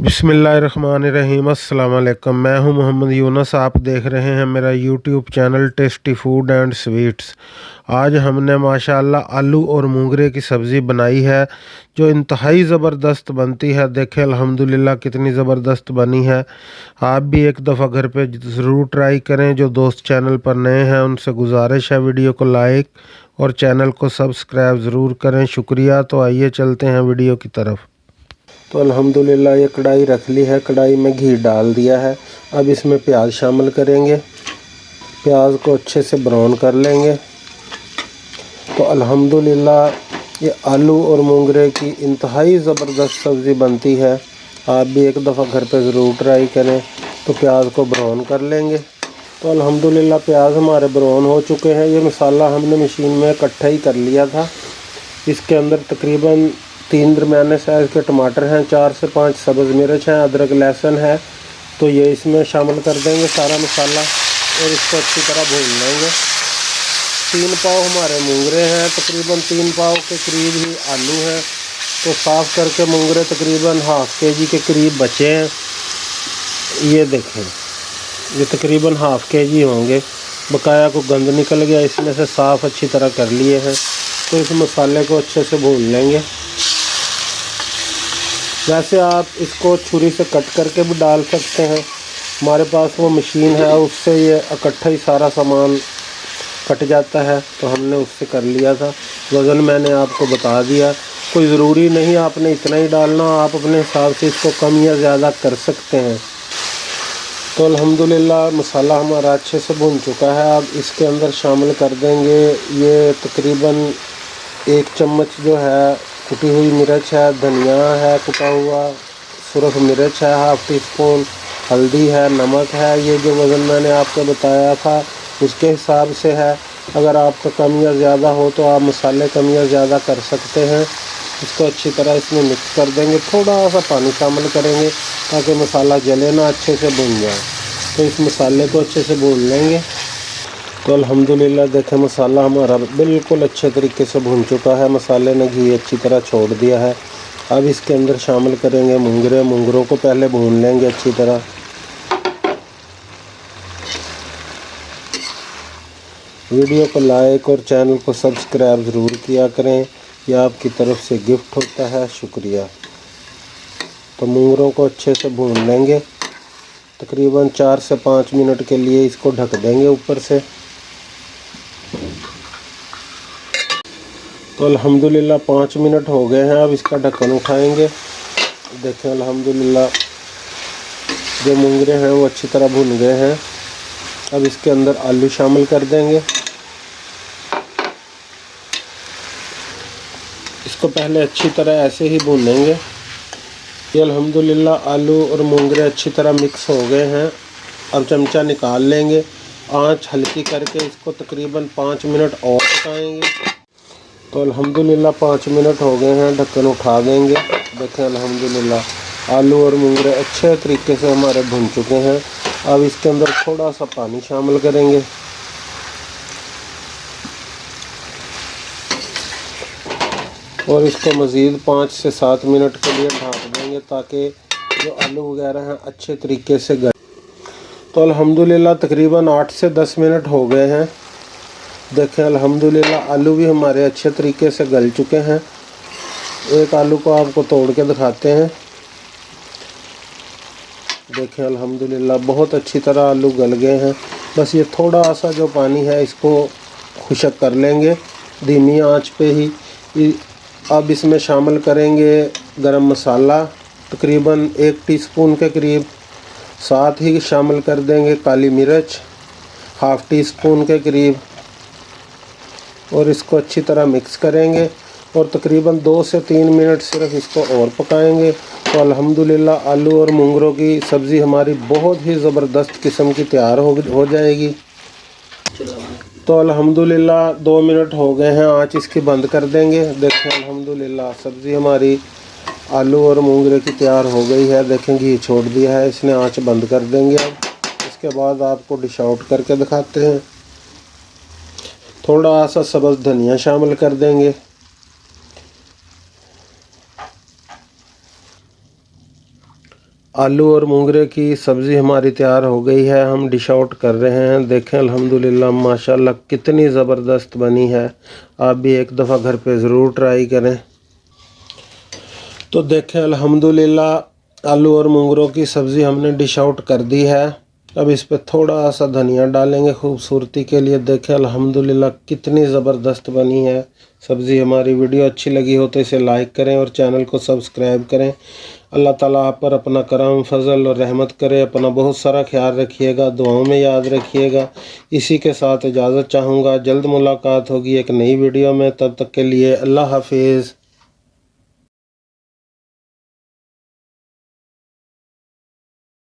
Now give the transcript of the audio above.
बिस्मिल्लाहिर्रहमानिर्रहीम। अस्सलाम वालेकुम। मैं हूं मोहम्मद यूनुस। आप देख रहे हैं मेरा YouTube channel tasty food and sweets. आज हमने माशाअल्लाह आलू और मूंगरे की सब्ज़ी बनाई है जो इंतहाई ज़बरदस्त बनती है। देखें अल्हम्दुलिल्लाह कितनी ज़बरदस्त बनी है। आप भी एक दफ़ा घर पे ज़रूर ट्राई करें। जो दोस्त चैनल पर नए हैं उनसे गुजारिश है वीडियो को लाइक और चैनल को सब्सक्राइब ज़रूर करें। शुक्रिया। तो आइए चलते हैं वीडियो की तरफ। तो अल्हम्दुलिल्लाह ये कढ़ाई रख ली है, कढ़ाई में घी डाल दिया है। अब इसमें प्याज शामिल करेंगे, प्याज को अच्छे से ब्राउन कर लेंगे। तो अल्हम्दुलिल्लाह ये आलू और मूंगरे की इंतहाई ज़बरदस्त सब्ज़ी बनती है। आप भी एक दफ़ा घर पे ज़रूर ट्राई करें। तो प्याज को ब्राउन कर लेंगे। तो अल्हम्दुलिल्लाह प्याज हमारे ब्राउन हो चुके हैं। ये मसाला हमने मशीन में इकट्ठा ही कर लिया था। इसके अंदर तकरीबन 3 दरमियाने साइज़ के टमाटर हैं, 4 से 5 सब्ज़ मिर्च हैं, अदरक लहसुन है। तो ये इसमें शामिल कर देंगे सारा मसाला और इसको अच्छी तरह भून लेंगे। 3 पाव हमारे मूंगरे हैं, तकरीबन 3 पाव के करीब ही आलू हैं। तो साफ़ करके मूंगरे तकरीबन हाफ़ के जी के करीब बचे हैं। ये देखें, ये तकरीबन हाफ़ के जी होंगे। बकाया को गंद निकल गया, इसमें से साफ़ अच्छी तरह कर लिए हैं। तो इस मसाले को अच्छे से भून लेंगे। वैसे आप इसको छुरी से कट करके भी डाल सकते हैं। हमारे पास वो मशीन है, उससे ये इकट्ठा ही सारा सामान कट जाता है, तो हमने उससे कर लिया था। वज़न मैंने आपको बता दिया। कोई ज़रूरी नहीं आपने इतना ही डालना, आप अपने हिसाब से इसको कम या ज़्यादा कर सकते हैं। तो अल्हम्दुलिल्लाह मसाला हमारा अच्छे से भुन चुका है। अब इसके अंदर शामिल कर देंगे ये तकरीबन 1 चम्मच जो है कुटी हुई मिर्च है, धनिया है कुटा हुआ, सुरख मिर्च है, हाफ़ टी स्पून हल्दी है, नमक है। ये जो वज़न मैंने आपको बताया था उसके हिसाब से है। अगर आपका कम या ज़्यादा हो तो आप मसाले कम या ज़्यादा कर सकते हैं। इसको अच्छी तरह इसमें मिक्स कर देंगे। थोड़ा सा पानी शामिल करेंगे ताकि मसाला जले ना, अच्छे से भुन जाए। तो इस मसाले को अच्छे से भून लेंगे। तो अल्हम्दुलिल्लाह देखें मसाला हमारा बिल्कुल अच्छे तरीके से भुन चुका है। मसाले ने घी अच्छी तरह छोड़ दिया है। अब इसके अंदर शामिल करेंगे मूंगरे। मूंगरों को पहले भून लेंगे अच्छी तरह। वीडियो को लाइक और चैनल को सब्सक्राइब ज़रूर किया करें, यह आपकी तरफ से गिफ्ट होता है। शुक्रिया। तो मूंगरों को अच्छे से भून लेंगे। तकरीबन 4 से 5 मिनट के लिए इसको ढक देंगे ऊपर से। तो अल्हम्दुलिल्लाह 5 मिनट हो गए हैं। अब इसका ढक्कन उठाएंगे। देखें अल्हम्दुलिल्लाह जो मूंगरे हैं वो अच्छी तरह भुन गए हैं। अब इसके अंदर आलू शामिल कर देंगे। इसको पहले अच्छी तरह ऐसे ही भूनेंगे। ये अल्हम्दुलिल्लाह आलू और मूंगरे अच्छी तरह मिक्स हो गए हैं। अब चमचा निकाल लेंगे। आंच हल्की करके इसको तकरीबन 5 मिनट और पकाएंगे। तो अल्हम्दुलिल्लाह 5 मिनट हो गए हैं, ढक्कन उठा देंगे। देखें अल्हम्दुलिल्लाह आलू और मूंगरे अच्छे तरीके से हमारे भुन चुके हैं। अब इसके अंदर थोड़ा सा पानी शामिल करेंगे और इसको मज़ीद 5 से 7 मिनट के लिए ढक देंगे ताकि जो आलू वगैरह हैं अच्छे तरीके से गल। तो अल्हम्दुलिल्लाह तकरीबन 8 से 10 मिनट हो गए हैं। देखें अल्हम्दुलिल्लाह आलू भी हमारे अच्छे तरीके से गल चुके हैं। एक आलू को आपको तोड़ के दिखाते हैं। देखें अल्हम्दुलिल्लाह बहुत अच्छी तरह आलू गल गए हैं। बस ये थोड़ा सा जो पानी है इसको खुश्क कर लेंगे धीमी आंच पे ही। अब इसमें शामिल करेंगे गरम मसाला तकरीबन 1 टीस्पून के करीब। साथ ही शामिल कर देंगे काली मिर्च हाफ़ टी स्पून के करीब और इसको अच्छी तरह मिक्स करेंगे और तकरीबन 2 से 3 मिनट सिर्फ इसको और पकाएंगे। तो अल्हम्दुलिल्लाह आलू और मूंगरों की सब्ज़ी हमारी बहुत ही ज़बरदस्त किस्म की तैयार हो जाएगी। तो अल्हम्दुलिल्लाह 2 मिनट हो गए हैं, आंच इसकी बंद कर देंगे। देखें अल्हम्दुलिल्लाह सब्ज़ी हमारी आलू और मूंगरे की तैयार हो गई है। देखें घी छोड़ दिया है, इसने आंच बंद कर देंगे। अब इसके बाद आपको डिश आउट करके दिखाते हैं। थोड़ा सा सब्ज़ धनिया शामिल कर देंगे। आलू और मूंगरे की सब्ज़ी हमारी तैयार हो गई है। हम डिश आउट कर रहे हैं। देखें अल्हम्दुलिल्लाह माशाल्लाह कितनी ज़बरदस्त बनी है। आप भी एक दफ़ा घर पे ज़रूर ट्राई करें। तो देखें अल्हम्दुलिल्लाह आलू और मूंगरों की सब्ज़ी हमने डिश आउट कर दी है। अब इस पे थोड़ा सा धनिया डालेंगे खूबसूरती के लिए। देखें अल्हम्दुलिल्लाह कितनी ज़बरदस्त बनी है सब्ज़ी। हमारी वीडियो अच्छी लगी हो तो इसे लाइक करें और चैनल को सब्सक्राइब करें। अल्लाह ताला आप पर अपना करम फजल और रहमत करे। अपना बहुत सारा ख्याल रखिएगा, दुआओं में याद रखिएगा। इसी के साथ इजाज़त चाहूँगा। जल्द मुलाकात होगी एक नई वीडियो में। तब तक के लिए अल्लाह हाफिज़।